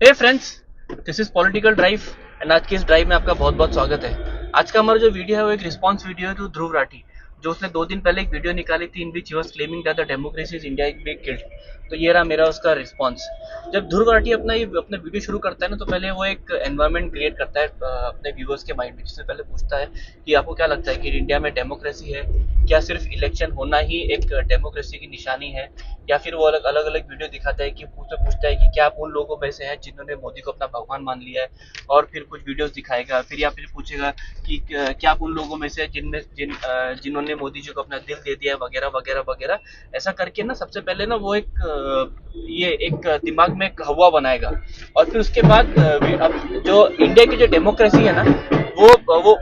Hey friends, this is political drive and आज की इस ड्राइव में आपका बहुत बहुत स्वागत है। आज का हमारा जो वीडियो है वो एक रिस्पांस वीडियो है टू ध्रुव राठी, जो उसने 2 दिन पहले एक वीडियो निकाली थी in which he was claiming that the democracy is India is big guilt. तो ये रहा मेरा उसका रिस्पांस। जब ध्रुव राठी अपना वीडियो शुरू करता है ना, तो पहले वो एक एनवायरनमेंट क्रिएट करता है अपने व्यूअर्स के माइंड में, जिससे पहले पूछता है कि आपको क्या लगता है कि इंडिया में डेमोक्रेसी है, क्या सिर्फ इलेक्शन होना ही एक डेमोक्रेसी की निशानी है, या फिर वो अलग अलग अलग वीडियो दिखाता है कि पूछता है कि क्या आप उन लोगों में से हैं जिन्होंने मोदी को अपना भगवान मान लिया है, और फिर कुछ वीडियोस दिखाएगा, फिर या फिर पूछेगा कि क्या आप उन लोगों में से जिन्होंने मोदी जी को अपना दिल दे दिया है, वगैरह वगैरह वगैरह। ऐसा करके ना सबसे पहले ना वो ये एक दिमाग में एक हवा बनाएगा, और फिर उसके बाद अब जो इंडिया की जो डेमोक्रेसी है ना, वो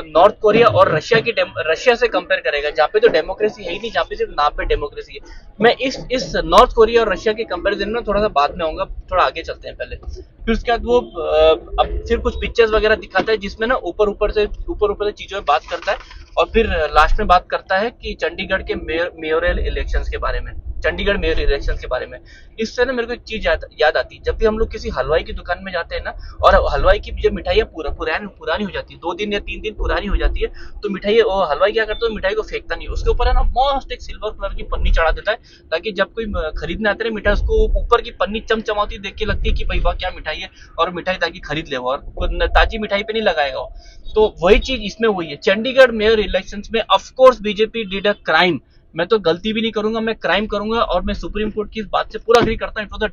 नॉर्थ कोरिया और रशिया से कंपेयर करेगा, जहाँ पे तो डेमोक्रेसी है ही नहीं, जहाँ पे सिर्फ नाम पे डेमोक्रेसी है। मैं इस नॉर्थ कोरिया और रशिया के कंपैरिजन में थोड़ा सा बाद में आऊंगा, थोड़ा आगे चलते हैं पहले। फिर उसके बाद वो अब फिर कुछ पिक्चर्स वगैरह दिखाता है, जिसमें ना ऊपर से चीजों में बात करता है, और फिर लास्ट में बात करता है कि चंडीगढ़ के मेयरल इलेक्शंस के बारे में, चंडीगढ़ मेयर इलेक्शन के बारे में। इससे ना मेरे को एक चीज याद आती है। जब भी हम लोग किसी हलवाई की दुकान में जाते हैं ना, और हलवाई की जब मिठाइयाँ पुरानी हो जाती है, 2 दिन या 3 दिन पुरानी हो जाती है, तो मिठाई हलवाई क्या करता है, मिठाई को फेंकता नहीं, उसके ऊपर है ना मस्त एक सिल्वर कलर की पन्नी चढ़ा देता है, ताकि जब कोई खरीदने आते हैं मिठाई, उसको ऊपर की पन्नी चमचमाती देख के लगती है कि भाई वाह क्या मिठाई है, और मिठाई ताकि खरीद ले वो, और ताजी मिठाई पे नहीं लगाएगा वो। तो वही चीज इसमें हुई है चंडीगढ़ मेयर इलेक्शंस में। Of course BJP did a crime. मैं तो गलती भी नहीं करूंगा, मैं क्राइम करूंगा, और मैं सुप्रीम कोर्ट की इस बात से पूरा अग्री करता हूं।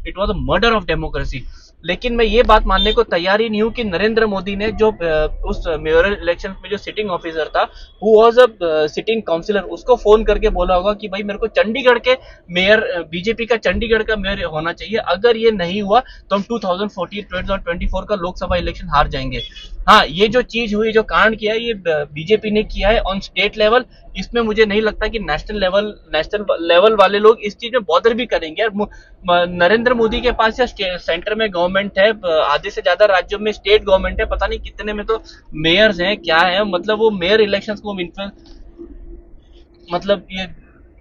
It was a murder of democracy. लेकिन मैं ये बात मानने को तैयार ही नहीं हूं कि नरेंद्र मोदी ने जो उस मेयरल इलेक्शन में जो सिटिंग ऑफिसर था, who was a sitting councillor, उसको फोन करके बोला होगा कि भाई मेरे को चंडीगढ़ के मेयर, बीजेपी का चंडीगढ़ का मेयर होना चाहिए। अगर ये नहीं हुआ तो हम 2024 का लोकसभा इलेक्शन हार जाएंगे। हाँ, ये जो चीज हुई, जो कांड किया है, ये बीजेपी ने किया है ऑन स्टेट लेवल। इसमें मुझे नहीं लगता कि नेशनल लेवल वाले लोग इस चीज में बॉदर भी करेंगे यार। नरेंद्र मोदी के पास या सेंटर में गवर्नमेंट है, आधे से ज्यादा राज्यों में स्टेट गवर्नमेंट है, पता नहीं कितने में तो मेयर्स हैं, क्या है, मतलब वो मेयर इलेक्शंस को इन्फ्लुएंस, मतलब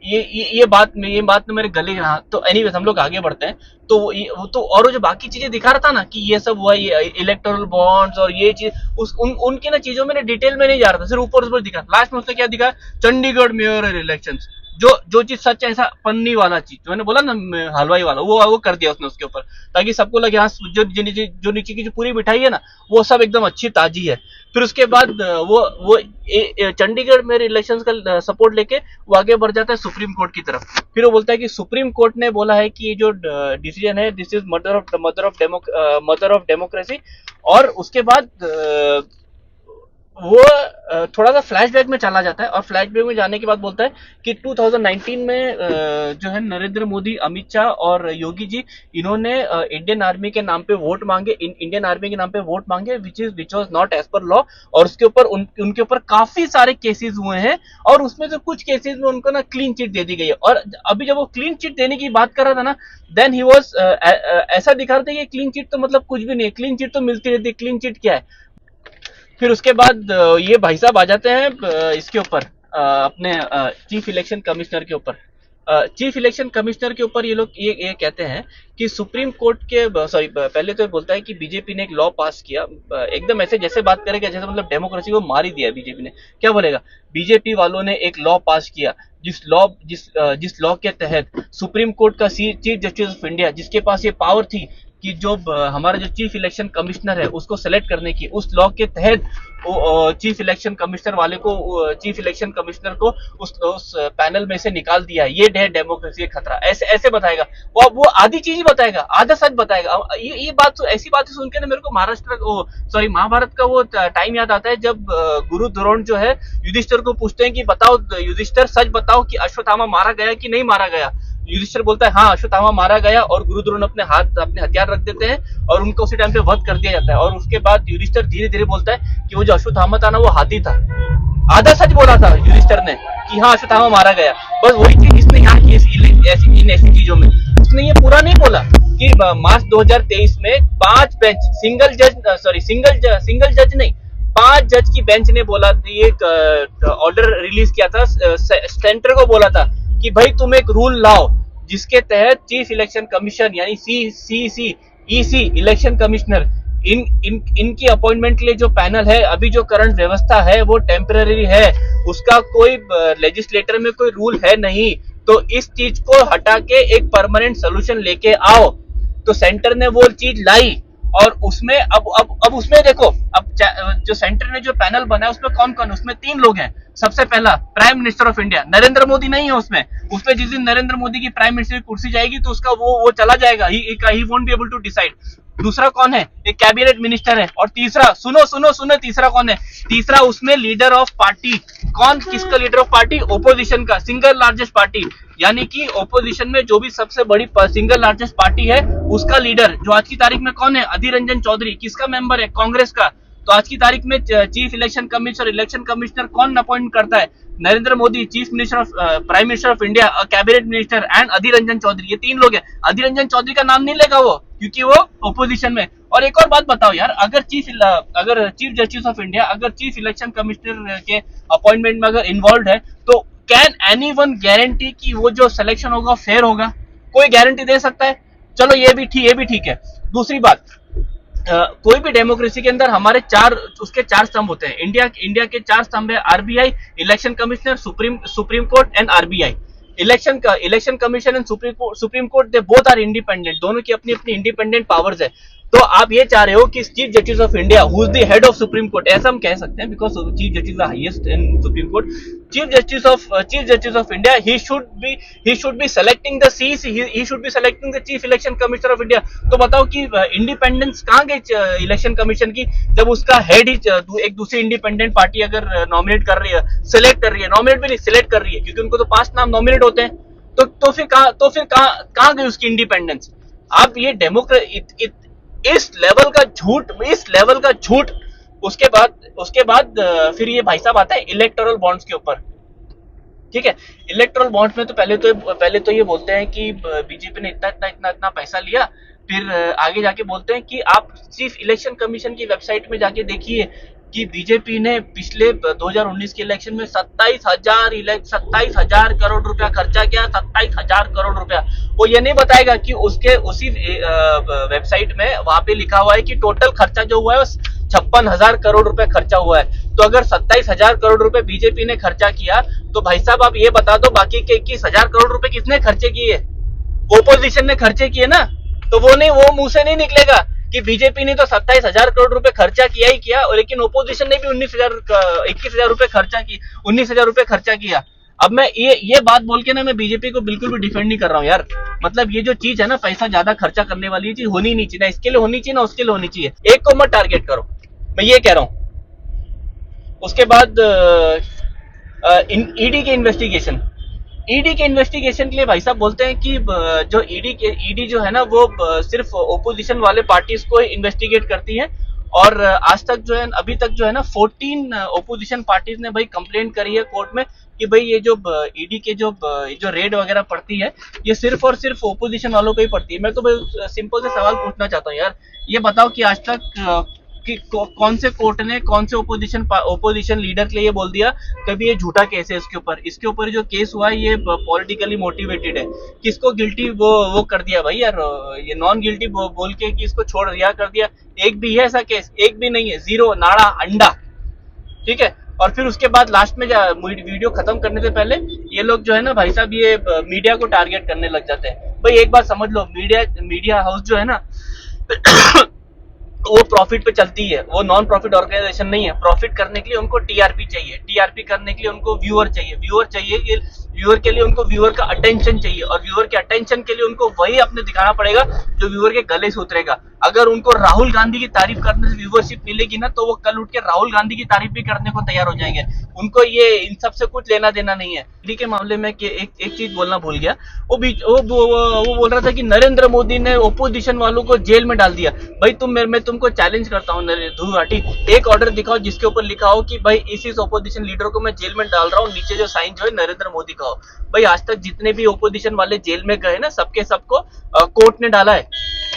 ये बात में मेरे गले। हाँ, तो एनीवेज हम लोग आगे बढ़ते हैं। तो वो तो और वो जो बाकी चीजें दिखा रहा था ना कि ये सब हुआ, ये इलेक्टोरल बॉन्ड्स और ये चीज, उनकी ना चीजों में डिटेल में नहीं जा रहा था, सिर्फ ऊपर दिखा। लास्ट में उसने क्या दिखा, चंडीगढ़ मेयर इलेक्शन, जो चीज सच है, ऐसा पन्नी वाला चीज जो मैंने बोला ना, हलवाई वाला, वो कर दिया उसने उसके ऊपर, ताकि सबको लगे हाँ जो नीचे की जो पूरी मिठाई है ना, वो सब एकदम अच्छी ताजी है। फिर उसके बाद वो चंडीगढ़ में इलेक्शंस का सपोर्ट लेके वो आगे बढ़ जाता है सुप्रीम कोर्ट की तरफ। फिर वो बोलता है कि सुप्रीम कोर्ट ने बोला है कि ये जो डिसीजन है, this is mother of democracy. और उसके बाद वो थोड़ा सा फ्लैशबैक में चला जाता है, और फ्लैशबैक में जाने के बाद बोलता है कि 2019 में जो है नरेंद्र मोदी, अमित शाह और योगी जी, इन्होंने इंडियन आर्मी के नाम पे वोट मांगे, इंडियन आर्मी के नाम पे वोट मांगे, which was not as per law. और उसके ऊपर उनके ऊपर काफी सारे केसेस हुए हैं, और उसमें से कुछ केसेस में उनको ना क्लीन चिट दे दी गई है। और अभी जब वो क्लीन चिट देने की बात कर रहा था ना, देन ही वॉज ऐसा दिखा रहा था कि क्लीन चिट तो मतलब कुछ भी नहीं है, क्लीन चिट तो मिलती रहती है, क्लीन चिट क्या है। फिर उसके बाद ये भाई साहब आ जाते हैं इसके ऊपर, अपने चीफ इलेक्शन कमिश्नर के ऊपर। चीफ इलेक्शन कमिश्नर के ऊपर ये लोग ये कहते हैं कि सुप्रीम कोर्ट के, सॉरी, पहले तो बोलता है कि बीजेपी ने एक लॉ पास किया, एकदम ऐसे जैसे बात करेगा जैसे मतलब डेमोक्रेसी को मार ही दिया बीजेपी ने। क्या बोलेगा, बीजेपी वालों ने एक लॉ पास किया, जिस लॉ के तहत सुप्रीम कोर्ट का चीफ जस्टिस ऑफ इंडिया, जिसके पास ये पावर थी कि जो हमारा जो चीफ इलेक्शन कमिश्नर है उसको सेलेक्ट करने की, उस लॉ के तहत चीफ इलेक्शन कमिश्नर वाले को, चीफ इलेक्शन कमिश्नर को उस पैनल में से निकाल दिया है। ये है डेमोक्रेसी का खतरा, ऐसे ऐसे बताएगा वो आधी चीज ही बताएगा, आधा सच बताएगा। ये बात, ऐसी बातें सुन के ना मेरे को महाभारत का वो टाइम याद आता है, जब गुरु द्रोण जो है युधिष्ठिर को पूछते हैं कि बताओ युधिष्ठिर, सच बताओ कि अश्वत्थामा मारा गया कि नहीं मारा गया। युधिष्ठिर बोलता है हाँ अश्वत्थामा मारा गया, और गुरु द्रोण अपने हथियार रख देते हैं, और उनको उसी टाइम पे वध कर दिया जाता है। और उसके बाद युधिष्ठिर धीरे धीरे बोलता है कि वो जो अश्वत्थामा था ना, वो हाथी था। आधा सच बोला था युधिष्ठिर ने कि हाँ अश्वत्थामा मारा गया। बस वही चीज इसने यहाँ की ऐसी चीजों में उसने ये पूरा नहीं बोला कि मार्च 2023 में 5 बेंच, सिंगल जज नहीं, 5 जज की बेंच ने बोला, एक ऑर्डर रिलीज किया था, सेंटर को बोला था कि भाई तुम एक रूल लाओ जिसके तहत चीफ इलेक्शन कमीशन यानी सीईसी ईसी इलेक्शन कमिश्नर, इनकी अपॉइंटमेंट के लिए जो पैनल है, अभी जो करंट व्यवस्था है वो टेम्पररी है, उसका कोई लेजिस्लेटर में कोई रूल है नहीं। तो इस चीज को हटा के एक परमानेंट सोल्यूशन लेके आओ। तो सेंटर ने वो चीज लाई, और उसमें अब उसमें देखो, अब जो सेंटर ने जो पैनल बनाया उसमें कौन कौन, उसमें 3 लोग हैं। सबसे पहला prime minister of India, Narendra Modi नहीं है उसमें। उसमें जिस दिन नरेंद्र मोदी की प्राइम मिनिस्टर की कुर्सी जाएगी तो उसका वो चला जाएगा, he won't be able to decide. दूसरा कौन है, एक कैबिनेट मिनिस्टर है। और तीसरा, सुनो सुनो सुनो, तीसरा कौन है, तीसरा उसमें लीडर ऑफ पार्टी। कौन, किसका लीडर ऑफ पार्टी, ओपोजिशन का, सिंगल लार्जेस्ट पार्टी। यानी कि ओपोजिशन में जो भी सबसे बड़ी सिंगल लार्जेस्ट पार्टी है उसका लीडर, जो आज की तारीख में कौन है, अधीर रंजन चौधरी। किसका मेंबर है, कांग्रेस का। तो आज की तारीख में चीफ इलेक्शन कमिश्नर कौन अपॉइंट करता है, Narendra Modi, chief minister of prime minister of India, cabinet minister and Adhir Ranjan Chowdhury. ये 3 लोग हैं। अधीर रंजन चौधरी का नाम नहीं लेगा वो, क्योंकि वो ओपोजिशन में। और एक और बात बताओ यार, अगर चीफ जस्टिस ऑफ इंडिया अगर चीफ इलेक्शन कमिश्नर के अपॉइंटमेंट में अगर इन्वॉल्व है, तो कैन एनीवन गारंटी कि वो जो सिलेक्शन होगा फेयर होगा? कोई गारंटी दे सकता है? चलो ये भी ठीक है। दूसरी बात, कोई भी डेमोक्रेसी के अंदर हमारे उसके 4 स्तंभ होते हैं। इंडिया के 4 स्तंभ है, RBI, election commissioner, Supreme Court and RBI. Election Commission and Supreme Court, they both are independent, दोनों की अपनी अपनी इंडिपेंडेंट पावर्स है। तो आप ये चाह रहे हो कि chief justice of India, who is the head of supreme court, ऐसा हम कह सकते हैं, because chief justice the highest in supreme court. Chief justice of India, he should be selecting the CEC, he should be selecting the chief election commissioner of India. तो बताओ कि independence कहाँ गई इलेक्शन कमीशन की, जब उसका head ही एक दूसरी इंडिपेंडेंट पार्टी अगर नॉमिनेट कर रही है, सिलेक्ट कर रही है, नॉमिनेट भी नहीं सिलेक्ट कर रही है, क्योंकि उनको तो 5 नाम नॉमिनेट होते हैं। तो फिर कहाँ गई उसकी इंडिपेंडेंस? आप ये इस लेवल का झूठ। उसके बाद फिर ये भाई साहब आता है इलेक्टोरल बॉन्ड्स के ऊपर। ठीक है, इलेक्टोरल बॉन्ड्स में तो पहले तो ये बोलते हैं कि बीजेपी ने इतना पैसा लिया। फिर आगे जाके बोलते हैं कि आप चीफ इलेक्शन कमीशन की वेबसाइट में जाके देखिए कि बीजेपी ने पिछले 2019 के इलेक्शन में 27,000 करोड़ रुपया खर्चा किया। 27,000 करोड़ रुपया। वो ये नहीं बताएगा कि उसी वेबसाइट में वहां पे लिखा हुआ है कि टोटल खर्चा जो हुआ है 56,000 करोड़ रुपए खर्चा हुआ है। तो अगर 27,000 करोड़ रुपए बीजेपी ने खर्चा किया, तो भाई साहब आप ये बता दो बाकी के 21,000 करोड़ रुपए किसने खर्चे किए? ओपोजिशन ने खर्चे किए ना। तो वो मुंह से नहीं निकलेगा कि बीजेपी ने तो 27,000 करोड़ रुपए खर्चा किया ही किया, और लेकिन ओपोजिशन ने भी 21,000 रुपए खर्चा की 19,000 रुपए खर्चा किया। अब मैं ये बात बोल के ना, मैं बीजेपी को बिल्कुल भी डिफेंड नहीं कर रहा हूँ यार। मतलब ये जो चीज है ना, पैसा ज्यादा खर्चा करने वाली चीज होनी नहीं चाहिए, ना इसके लिए होनी चाहिए ना उसके लिए होनी चाहिए। एक को मत टारगेट करो, मैं ये कह रहा हूं। उसके बाद ईडी के इन्वेस्टिगेशन के लिए भाई साहब बोलते हैं कि जो ईडी जो है ना, वो सिर्फ ओपोजिशन वाले पार्टीज को इन्वेस्टिगेट करती है। और आज तक जो है, अभी तक जो है ना, 14 ओपोजिशन पार्टीज ने भाई कंप्लेंट करी है कोर्ट में कि भाई ये जो ईडी के जो रेड वगैरह पड़ती है, ये सिर्फ और सिर्फ ओपोजिशन वालों पे ही पड़ती है। मैं तो भाई सिंपल से सवाल पूछना चाहता हूँ यार, ये बताओ कि आज तक कि कौन से कोर्ट ने कौन से ओपोजिशन लीडर के लिए ये बोल दिया कभी ये झूठा केस है इसके ऊपर जो केस हुआ है ये पॉलिटिकली मोटिवेटेड है, किसको गिल्टी वो कर दिया भाई यार, ये नॉन गिल्टी बोल के कि इसको छोड़ दिया कर दिया। एक भी है ऐसा केस? एक भी नहीं है, जीरो, नाड़ा, अंडा। ठीक है। और फिर उसके बाद लास्ट में वीडियो खत्म करने से पहले ये लोग जो है ना भाई साहब, ये मीडिया को टारगेट करने लग जाते हैं। भाई एक बात समझ लो, मीडिया हाउस जो है ना वो प्रॉफिट पे चलती है, वो नॉन प्रॉफिट ऑर्गेनाइजेशन नहीं है। प्रॉफिट करने के लिए उनको टीआरपी चाहिए, टीआरपी करने के लिए उनको व्यूअर चाहिए, व्यूअर के लिए उनको व्यूअर का अटेंशन चाहिए, और व्यूअर के अटेंशन के लिए उनको वही अपने दिखाना पड़ेगा जो व्यूअर के गले से उतरेगा। अगर उनको राहुल गांधी की तारीफ करने से व्यूअरशिप मिलेगी ना, तो वो कल उठ के राहुल गांधी की तारीफ भी करने को तैयार हो जाएंगे। उनको ये इन सब से कुछ लेना देना नहीं है। दिल्ली के मामले में एक चीज बोलना भूल गया, वो बोल रहा था कि नरेंद्र मोदी ने ओपोजिशन वालों को जेल में डाल दिया। भाई मैं तुमको चैलेंज करता हूँ ध्रुव राठी, एक ऑर्डर दिखाओ जिसके ऊपर लिखा हो कि भाई इस ओपोजिशन लीडर को मैं जेल में डाल रहा हूँ, नीचे जो साइन जो है नरेंद्र मोदी का हो। भाई आज तक जितने भी ओपोजिशन वाले जेल में गए ना, सबको कोर्ट ने डाला है,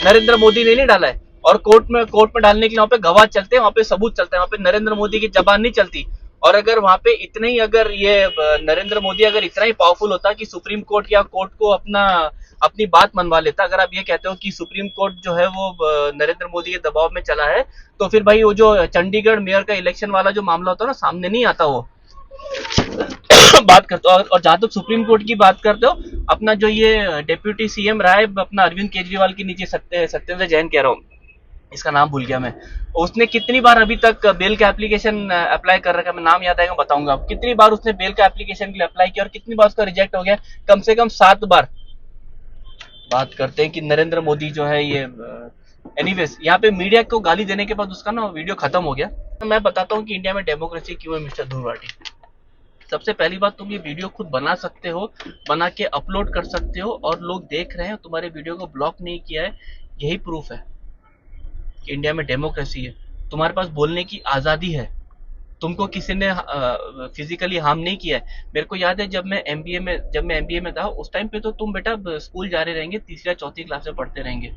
नरेंद्र मोदी ने नहीं डाला है। और कोर्ट में डालने के लिए वहां पे गवाह चलते हैं, वहां पे सबूत चलते हैं, वहां पे नरेंद्र मोदी की जबान नहीं चलती। और अगर वहां पे इतने ही अगर ये नरेंद्र मोदी अगर इतना ही पावरफुल होता कि सुप्रीम कोर्ट या कोर्ट को अपना अपनी बात मनवा लेता। अगर आप ये कहते हो कि सुप्रीम कोर्ट जो है वो नरेंद्र मोदी के दबाव में चला है, तो फिर भाई वो जो चंडीगढ़ मेयर का इलेक्शन वाला जो मामला होता है ना, सामने नहीं आता वो बात करते हो। और जहां तक सुप्रीम कोर्ट की बात करते हो, अपना जो ये डेप्यूटी सीएम रहा है अपना अरविंद केजरीवाल के नीचे, सत्येंद्र जैन कह रहा हूँ, इसका नाम भूल गया मैं, उसने कितनी बार अभी तक बेल का एप्लीकेशन अप्लाई कर रखा है, मैं नाम याद आएगा बताऊंगा। कितनी बार उसने बेल का एप्लीकेशन के लिए अप्लाई किया और कितनी बार उसका रिजेक्ट हो गया, कम से कम 7 बार। बात करते हैं कि नरेंद्र मोदी जो है ये एनीवेज, यहाँ पे मीडिया को गाली देने के बाद उसका ना वीडियो खत्म हो गया। तो मैं बताता हूँ कि इंडिया में डेमोक्रेसी क्यों है मिस्टर ध्रुव राठी। सबसे पहली बात, तुम ये वीडियो खुद बना सकते हो, बना के अपलोड कर सकते हो, और लोग देख रहे हैं, तुम्हारे वीडियो को ब्लॉक नहीं किया है, यही प्रूफ है कि इंडिया में डेमोक्रेसी है। तुम्हारे पास बोलने की आज़ादी है, तुमको किसी ने फिजिकली हार्म नहीं किया है। मेरे को याद है जब मैं एमबीए में था, उस टाइम पे तो तुम बेटा स्कूल जा रहे रहेंगे, तीसरी या चौथी क्लास में पढ़ते रहेंगे।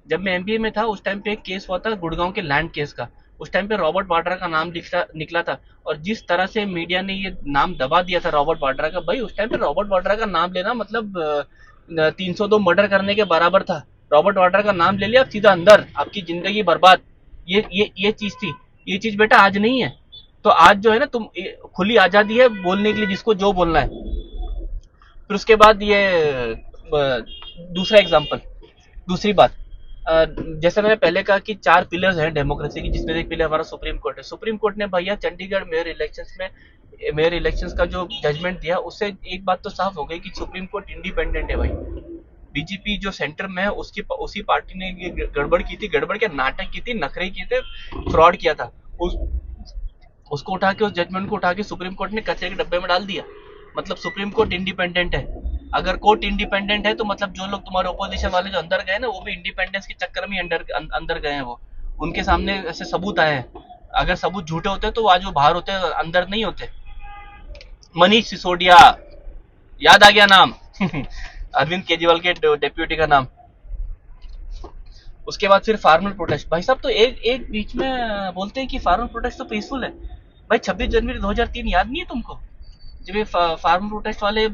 जब मैं एमबीए में था उस टाइम पे एक केस हुआ था गुड़गांव के लैंड केस का। उस टाइम पे रॉबर्ट वाड्रा का नाम निकला था, और जिस तरह से मीडिया ने ये नाम दबा दिया था रॉबर्ट वाड्रा का, भाई उस टाइम पे रॉबर्ट वाड्रा का नाम लेना मतलब 302 मर्डर करने के बराबर था। रॉबर्ट वाड्रा का नाम ले लिया, आप सीधा अंदर, आपकी जिंदगी बर्बाद। ये चीज थी। ये चीज बेटा आज नहीं है। तो आज जो है ना, तुम खुली आजादी है बोलने के लिए, जिसको जो बोलना है। फिर उसके बाद ये दूसरा एग्जांपल, दूसरी बात, जैसे मैंने पहले कहा कि 4 पिलर्स हैं डेमोक्रेसी की, जिसमें एक पिलर हमारा सुप्रीम कोर्ट है। सुप्रीम कोर्ट ने भैया चंडीगढ़ मेयर इलेक्शंस का जो जजमेंट दिया, उससे एक बात तो साफ हो गई कि सुप्रीम कोर्ट इंडिपेंडेंट है भाई। बीजेपी जो सेंटर में है उसी पार्टी ने ये गड़बड़ की थी, गड़बड़ क्या नाटक की थी, नखरे किए थे, फ्रॉड किया था। उसको उठा के, उस जजमेंट को उठा के सुप्रीम कोर्ट ने कचरे के डब्बे में डाल दिया। मतलब सुप्रीम कोर्ट इंडिपेंडेंट है। अगर कोर्ट इंडिपेंडेंट है तो मतलब जो लोग तुम्हारे ओपोजिशन वाले जो अंदर गए ना, वो भी इंडिपेंडेंस के चक्कर में अंदर गए हैं। वो उनके सामने ऐसे सबूत आए हैं। अगर सबूत झूठे होते तो आज वो बाहर होते, अंदर नहीं होते। मनीष सिसोदिया, याद आ गया नाम अरविंद केजरीवाल के डेप्यूटी का नाम। उसके बाद फिर फार्मर प्रोटेस्ट। भाई साहब, तो एक बीच में बोलते हैं कि फार्मर प्रोटेस्ट तो पीसफुल है। भाई 26 जनवरी 2003 याद नहीं है तुमको, जब ये फार्मर प्रोटेस्ट वाले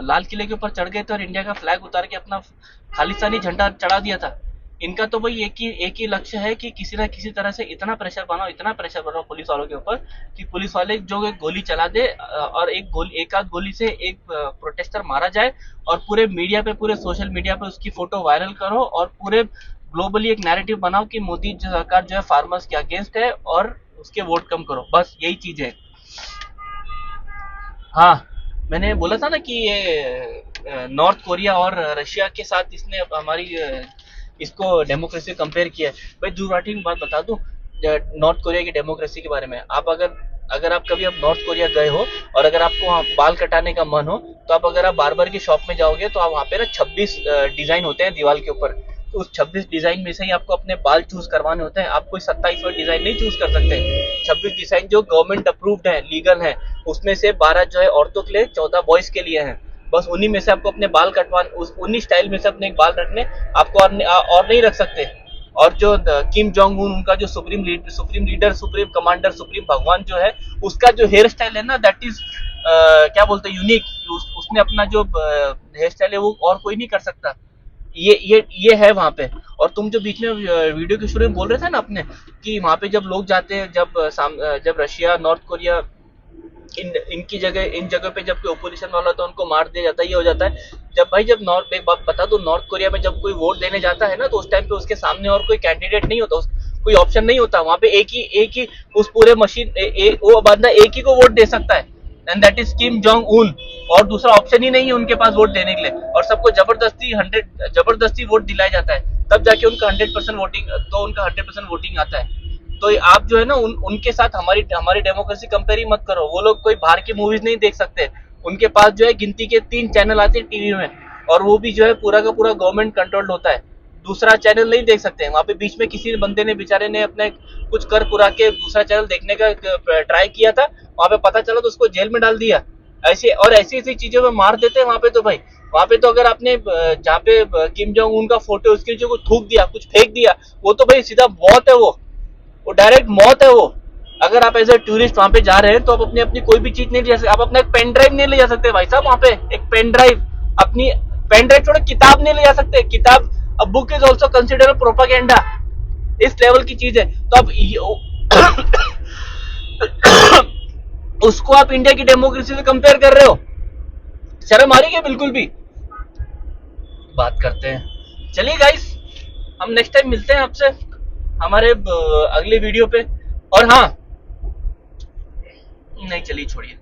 लाल किले के ऊपर चढ़ गए थे और इंडिया का फ्लैग उतार के अपना खालिस्तानी झंडा चढ़ा दिया था। इनका तो भाई एक ही लक्ष्य है कि किसी ना किसी तरह से इतना प्रेशर बनाओ पुलिस वालों के ऊपर कि पुलिस वाले जो एक गोली चला दे, और एक आध गोली से एक प्रोटेस्टर मारा जाए, और पूरे मीडिया पे, पूरे सोशल मीडिया पे उसकी फोटो वायरल करो, और पूरे ग्लोबली एक नैरेटिव बनाओ कि मोदी सरकार जो है फार्मर्स के अगेंस्ट है, और उसके वोट कम करो। बस यही चीज है। हाँ, मैंने बोला था ना कि ये नॉर्थ कोरिया और रशिया के साथ इसने हमारी इसको डेमोक्रेसी कंपेयर किया है। भाई ध्रुव राठी की बात बता दूं, नॉर्थ कोरिया की डेमोक्रेसी के बारे में। आप अगर आप कभी नॉर्थ कोरिया गए हो, और अगर आपको वहाँ बाल कटाने का मन हो, तो आप अगर आप बार्बर की शॉप में जाओगे, तो आप वहाँ पे ना 26 डिजाइन होते हैं दीवार के ऊपर। तो उस 26 डिजाइन में से ही आपको अपने बाल चूज करवाने होते हैं। आप कोई 27वां डिजाइन नहीं चूज कर सकते। 26 डिजाइन जो गवर्नमेंट अप्रूव्ड है, लीगल है, उसमें से 12 जो है औरतों के लिए, 14 बॉयज के लिए हैं। बस उन्हीं में से आपको अपने बाल कटवाने, उन्हीं स्टाइल में से अपने बाल रखने, आपको और नहीं रख सकते। और जो किम जोंग उन, उनका जो supreme leader, supreme commander, supreme भगवान जो है, उसका जो हेयर स्टाइल है ना, दैट इज क्या बोलते हैं, यूनिक। उसने अपना जो हेयर स्टाइल है वो और कोई नहीं कर सकता। ये है वहां पे। और तुम जो बीच में वीडियो के शुरू में बोल रहे थे ना अपने, कि वहां पे जब लोग जाते हैं, जब रशिया, नॉर्थ कोरिया, इनकी जगह, इन जगह पे जब कोई ओपोजिशन वाला होता है उनको मार दिया जाता है, ये हो जाता है। जब एक बात बता दो, नॉर्थ कोरिया में जब कोई वोट देने जाता है ना, तो उस टाइम पे उसके सामने और कोई कैंडिडेट नहीं होता, कोई ऑप्शन नहीं होता। वहां पे एक ही उस पूरे मशीन, वो बंदा एक ही को वोट दे सकता है, and that is Kim Jong Un. और दूसरा ऑप्शन ही नहीं है उनके पास वोट देने के लिए। और सबको जबरदस्ती वोट दिलाया जाता है, तब जाके उनका 100% वोटिंग आता है। तो आप जो है ना, उनके साथ हमारी डेमोक्रेसी कंपेयर ही मत करो। वो लोग कोई बाहर की मूवीज नहीं देख सकते। उनके पास जो है गिनती के 3 चैनल आते हैं टीवी में, और वो भी जो है पूरा का पूरा गवर्नमेंट कंट्रोल्ड होता है। दूसरा चैनल नहीं देख सकते। वहां पे बीच में किसी बंदे ने, बेचारे ने, अपने कुछ कर पुरा के दूसरा चैनल देखने का ट्राई किया था, वहां पे पता चला तो उसको जेल में डाल दिया। ऐसी चीजों में मार देते हैं वहां पे। तो भाई वहां पे तो अगर आपने जहाँ पे किम जोंग उन का फोटो, उसके नीचे कुछ थूक दिया, कुछ फेंक दिया, वो तो भाई सीधा मौत है। वो डायरेक्ट मौत है वो। अगर आप एज ए टूरिस्ट वहां पे जा रहे हैं, तो आप अपनी कोई भी चीज नहीं ले जा सकते। आप अपना एक पेन ड्राइव नहीं ले जा सकते भाई साहब। वहां पे एक पेन ड्राइव, अपनी पेन ड्राइव छोड़ो, किताब नहीं ले जा सकते। किताब, a book is also consider propaganda, इस लेवल की चीज है। तो अब उसको आप इंडिया की डेमोक्रेसी से कंपेयर कर रहे हो, शर्म आ रही है बिल्कुल भी? बात करते हैं। चलिए गाइस, हम नेक्स्ट टाइम मिलते हैं आपसे हमारे अगले वीडियो पे। और हाँ, नहीं चलिए छोड़िए।